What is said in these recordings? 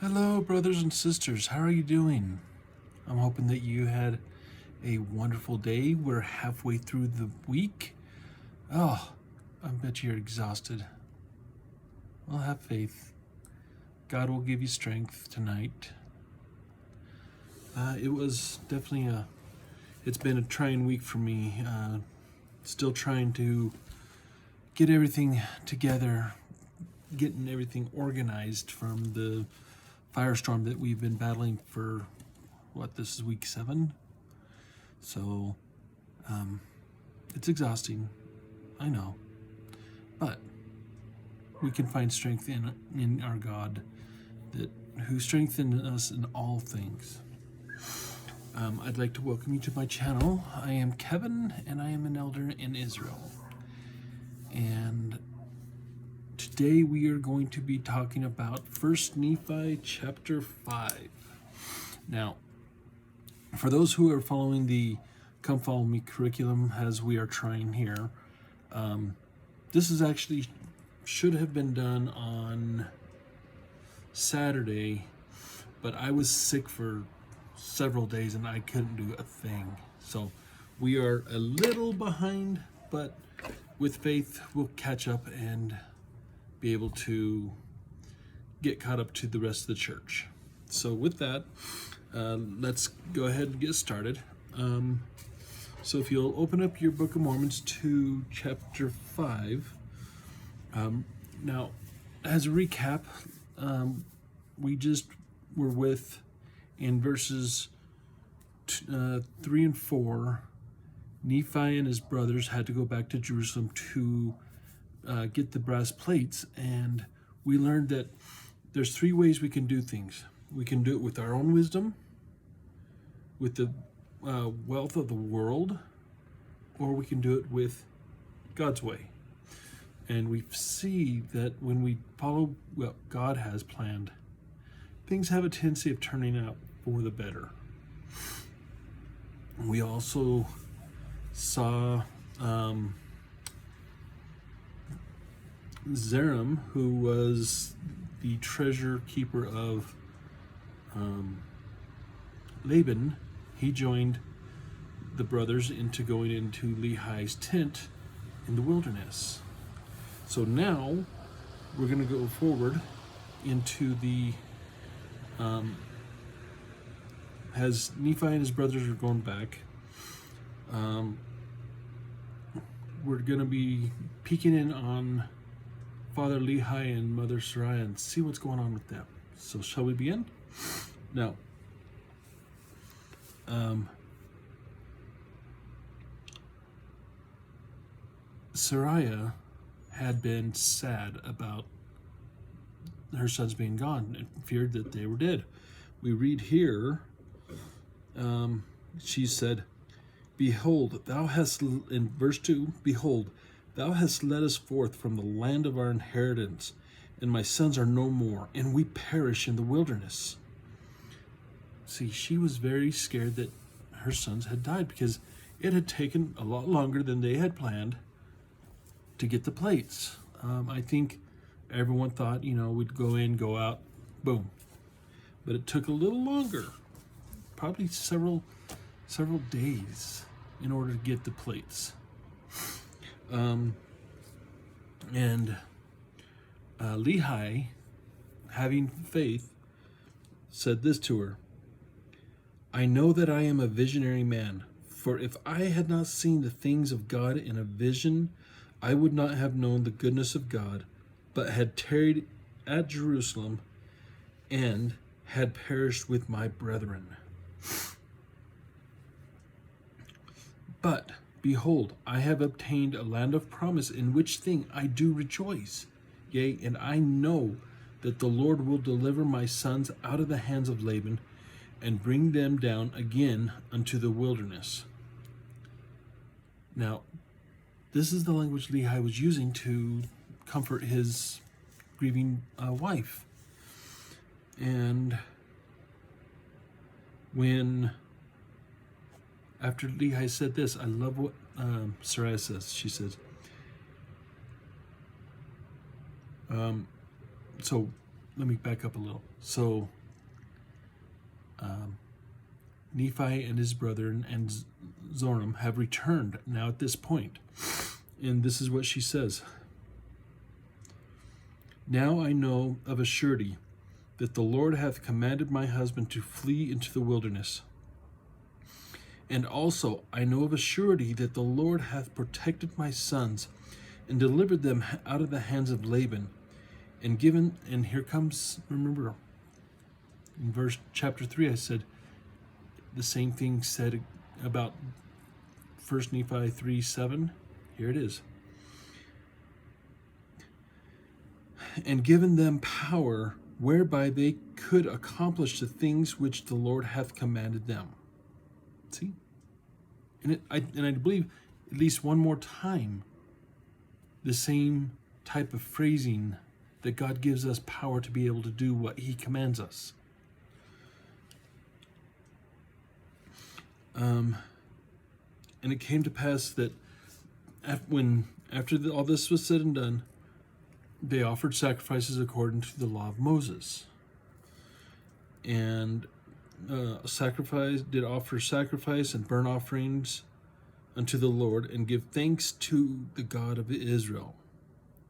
Hello, brothers and sisters. How are you doing? I'm hoping that you had a wonderful day. We're halfway through the week. Oh, I bet you're exhausted. Well, have faith. God will give you strength tonight. It was definitely it's been a trying week for me. Still trying to get everything together, getting everything organized from the firestorm that we've been battling for, this is week 7. So, it's exhausting, I know, but we can find strength in our God, who strengthens us in all things. I'd like to welcome you to my channel. I am Kevin, and I am an elder in Israel. And today we are going to be talking about 1 Nephi chapter 5. Now, for those who are following the Come Follow Me curriculum as we are trying here, this is actually should have been done on Saturday, but I was sick for several days and I couldn't do a thing. So we are a little behind, but with faith we'll catch up and be able to get caught up to the rest of the church. So with that, let's go ahead and get started. So if you'll open up your Book of Mormon to chapter 5. Now, as a recap, we just were in verses 3 and 4, Nephi and his brothers had to go back to Jerusalem to get the brass plates, and we learned that there's 3 ways we can do things. We can do it with our own wisdom, with the wealth of the world, or we can do it with God's way. And we see that when we follow what God has planned, things have a tendency of turning out for the better. We also saw Zeram, who was the treasure keeper of Laban. He joined the brothers into going into Lehi's tent in the wilderness. So now we're going to go forward into the as Nephi and his brothers are going back, we're going to be peeking in on Father Lehi and Mother Sariah and see what's going on with them. So shall we begin? Now, Sariah had been sad about her sons being gone and feared that they were dead. We read here, she said, "Behold, thou hast," in verse 2, "Behold, thou hast led us forth from the land of our inheritance, and my sons are no more, and we perish in the wilderness." See, she was very scared that her sons had died because it had taken a lot longer than they had planned to get the plates. I think everyone thought, we'd go in, go out, boom. But it took a little longer, probably several days in order to get the plates. And Lehi, having faith, said this to her: "I know that I am a visionary man, for if I had not seen the things of God in a vision, I would not have known the goodness of God, but had tarried at Jerusalem and had perished with my brethren. But behold, I have obtained a land of promise, in which thing I do rejoice. Yea, and I know that the Lord will deliver my sons out of the hands of Laban, and bring them down again unto the wilderness." Now, this is the language Lehi was using to comfort his grieving wife. And after Lehi said this, I love what Sariah says. She says, so let me back up a little. So Nephi and his brother and Zoram have returned now at this point. And this is what she says. Now I know of a surety that the Lord hath commanded my husband to flee into the wilderness. And also I know of a surety that the Lord hath protected my sons and delivered them out of the hands of Laban, and given, and here comes, remember, in chapter 3, I said the same thing said about 1 Nephi 3:7. Here it is. And given them power whereby they could accomplish the things which the Lord hath commanded them. See? And I believe at least one more time, the same type of phrasing that God gives us power to be able to do what he commands us. And it came to pass that after all this was said and done, they offered sacrifices according to the law of Moses. And offer sacrifice and burnt offerings unto the Lord, and give thanks to the God of Israel.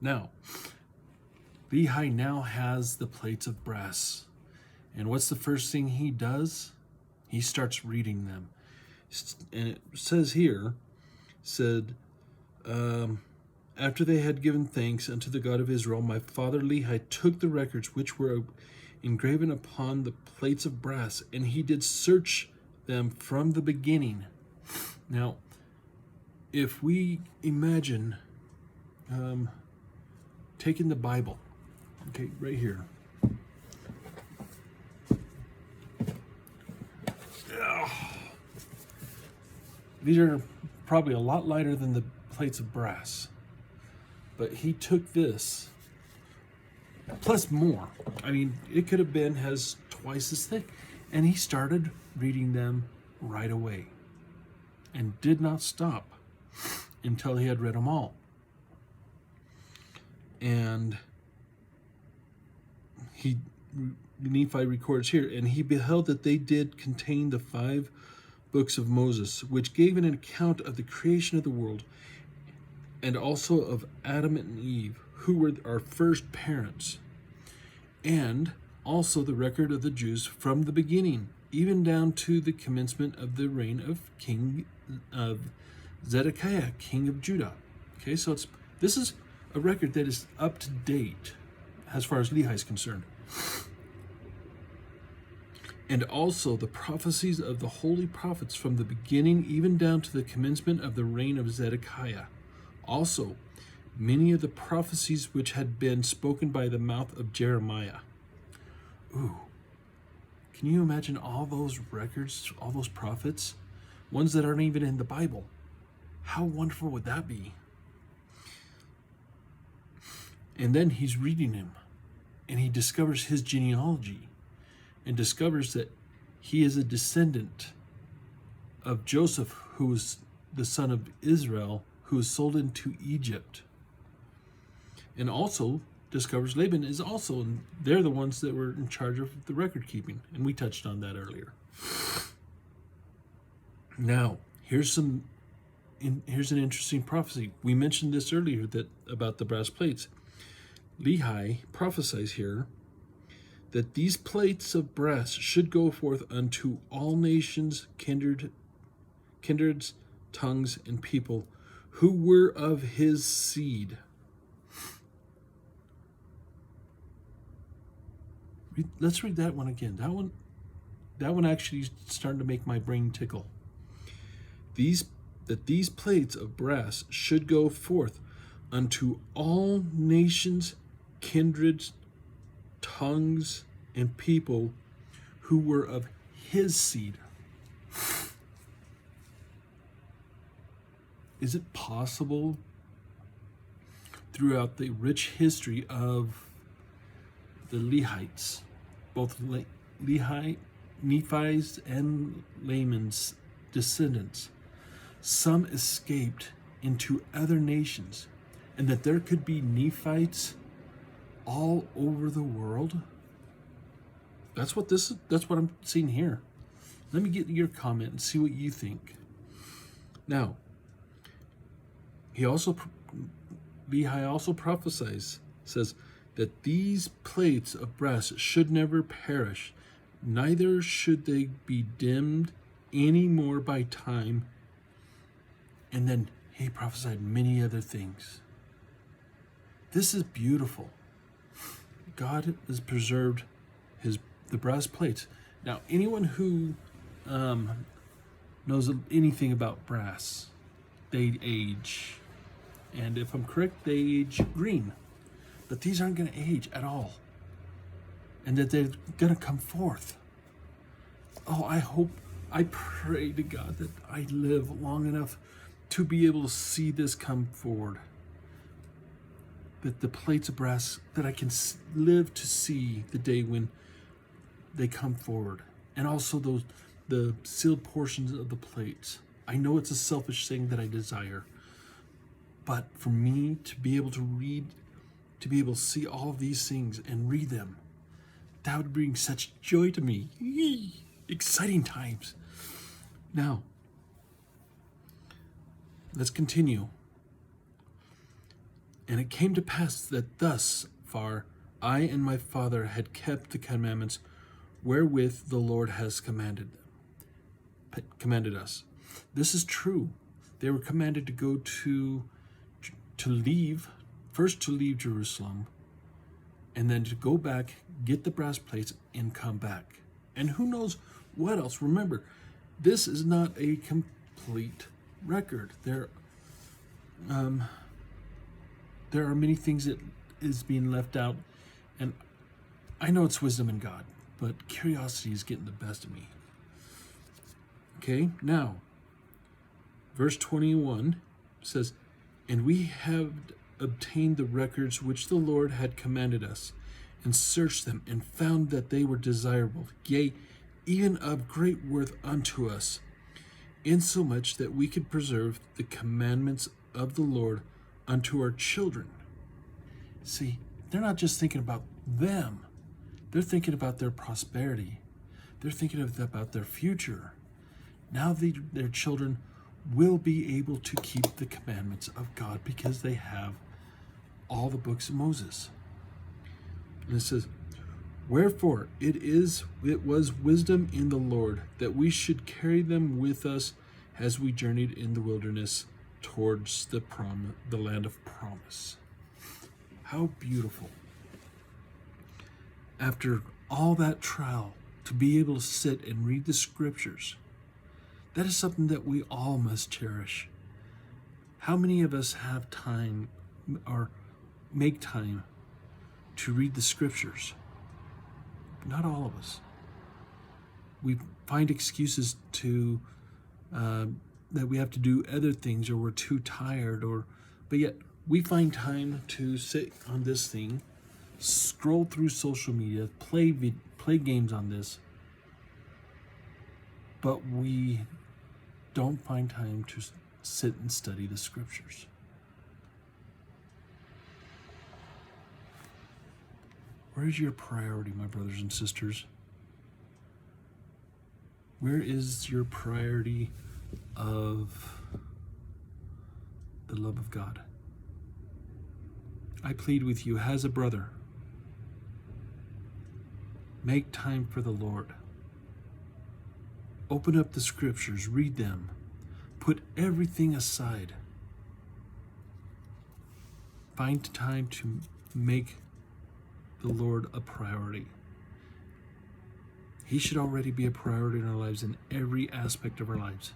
Now, Lehi now has the plates of brass. And what's the first thing he does? He starts reading them. And it says here, after they had given thanks unto the God of Israel, my father Lehi took the records which were engraven upon the plates of brass, and he did search them from the beginning. Now, if we imagine taking the Bible, okay, right here. These are probably a lot lighter than the plates of brass. But he took this, plus more. I mean, it could have been has twice as thick. And he started reading them right away. And did not stop until he had read them all. And Nephi records here, and he beheld that they did contain the 5 books of Moses, which gave an account of the creation of the world, and also of Adam and Eve, who were our first parents, and also the record of the Jews from the beginning, even down to the commencement of the reign of Zedekiah, king of Judah. Okay, so this is a record that is up to date as far as Lehi is concerned. And also the prophecies of the holy prophets from the beginning, even down to the commencement of the reign of Zedekiah. Also, many of the prophecies which had been spoken by the mouth of Jeremiah. Ooh, can you imagine all those records, all those prophets, ones that aren't even in the Bible? How wonderful would that be? And then he's reading him, and he discovers his genealogy, and discovers that he is a descendant of Joseph, who was the son of Israel, who was sold into Egypt. And also discovers Laban is also, and they're the ones that were in charge of the record keeping. And we touched on that earlier. Now, here's an interesting prophecy. We mentioned this earlier about the brass plates. Lehi prophesies here that these plates of brass should go forth unto all nations, kindreds, tongues, and people who were of his seed. Let's read that one again. That one actually started to make my brain tickle. These plates of brass should go forth unto all nations, kindreds, tongues, and people who were of his seed. Is it possible throughout the rich history of the Lehites, both Lehi, Nephi's and Laman's descendants, some escaped into other nations, and that there could be Nephites all over the world? That's what I'm seeing here. Let me get your comment and see what you think. Now, Lehi also prophesies, says that these plates of brass should never perish, neither should they be dimmed any more by time. And then he prophesied many other things. This is beautiful. God has preserved the brass plates. Now, anyone who knows anything about brass, they age. And if I'm correct, they age green. But these aren't going to age at all. And that they're going to come forth. Oh, I pray to God that I live long enough to be able to see this come forward. That the plates of brass, that I can live to see the day when they come forward. And also the sealed portions of the plates. I know it's a selfish thing that I desire. But for me to be able to read, to be able to see all of these things and read them, that would bring such joy to me. Exciting times. Now, let's continue. And it came to pass that thus far I and my Father had kept the commandments wherewith the Lord has commanded us. This is true. They were commanded to go to leave Jerusalem, and then to go back, get the brass plates, and come back. And who knows what else. Remember, this is not a complete record. There are many things that is being left out, and I know it's wisdom in God, but curiosity is getting the best of me. Okay, now, verse 21 says, "And we have obtained the records which the Lord had commanded us, and searched them, and found that they were desirable, yea, even of great worth unto us, insomuch that we could preserve the commandments of the Lord unto our children." See, they're not just thinking about them. They're thinking about their prosperity. They're thinking about their future. Now their children will be able to keep the commandments of God because they have all the books of Moses. And it says, "Wherefore it was wisdom in the Lord that we should carry them with us as we journeyed in the wilderness towards the land of promise." How beautiful. After all that trial, to be able to sit and read the scriptures, that is something that we all must cherish. How many of us have time or make time to read the scriptures? Not all of us. We find excuses to that we have to do other things, or we're too tired, but yet we find time to sit on this thing, scroll through social media, play games on this, but we don't find time to sit and study the scriptures. Where is your priority, my brothers and sisters? Where is your priority of the love of God? I plead with you as a brother, make time for the Lord. Open up the scriptures, read them, put everything aside. Find time to make the Lord a priority. He should already be a priority in our lives, in every aspect of our lives.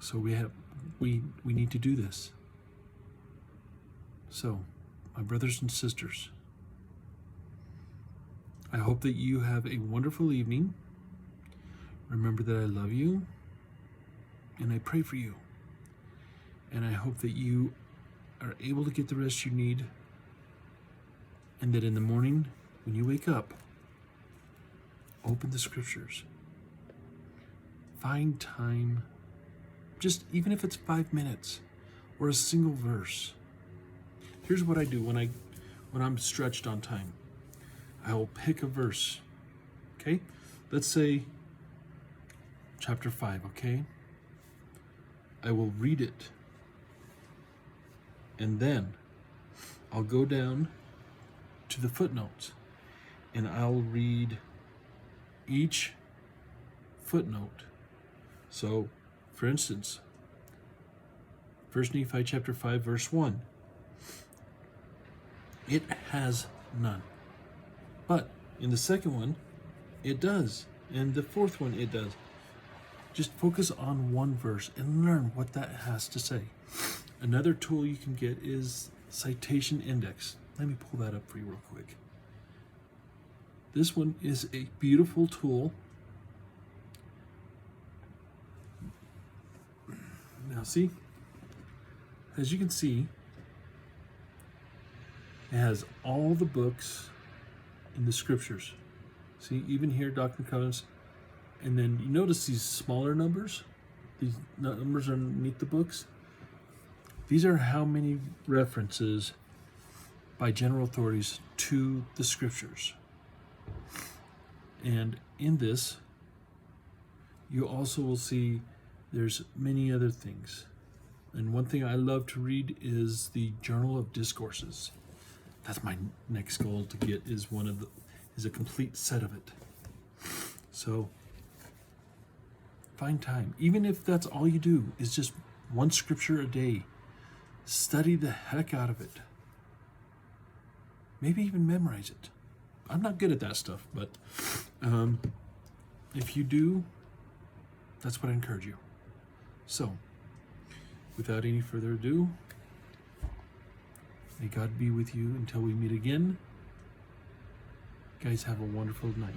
So we need to do this. So, my brothers and sisters, I hope that you have a wonderful evening. Remember that I love you, and I pray for you. And I hope that you are able to get the rest you need, and that in the morning, when you wake up, open the scriptures. Find time, just even if it's 5 minutes or a single verse. Here's what I do when I'm stretched on time. I will pick a verse. Okay? Let's say chapter 5, okay? I will read it. And then I'll go down to the footnotes and I'll read each footnote. So, for instance, 1 Nephi chapter 5 verse 1. It has none. But in the second one, it does. And the fourth one, it does. Just focus on one verse and learn what that has to say. Another tool you can get is citation index. Let me pull that up for you real quick. This one is a beautiful tool. Now see, as you can see, it has all the books in the scriptures. See, even here, Doctrine and Covenants. And then you notice these smaller numbers? These numbers underneath the books? These are how many references by general authorities to the scriptures. And in this, you also will see there's many other things. And one thing I love to read is the Journal of Discourses. That's my next goal to get, is a complete set of it. So find time, even if that's all you do is just one scripture a day. Study the heck out of it. Maybe even memorize it. I'm not good at that stuff, but if you do, that's what I encourage you. So, without any further ado, may God be with you until we meet again. Guys, have a wonderful night.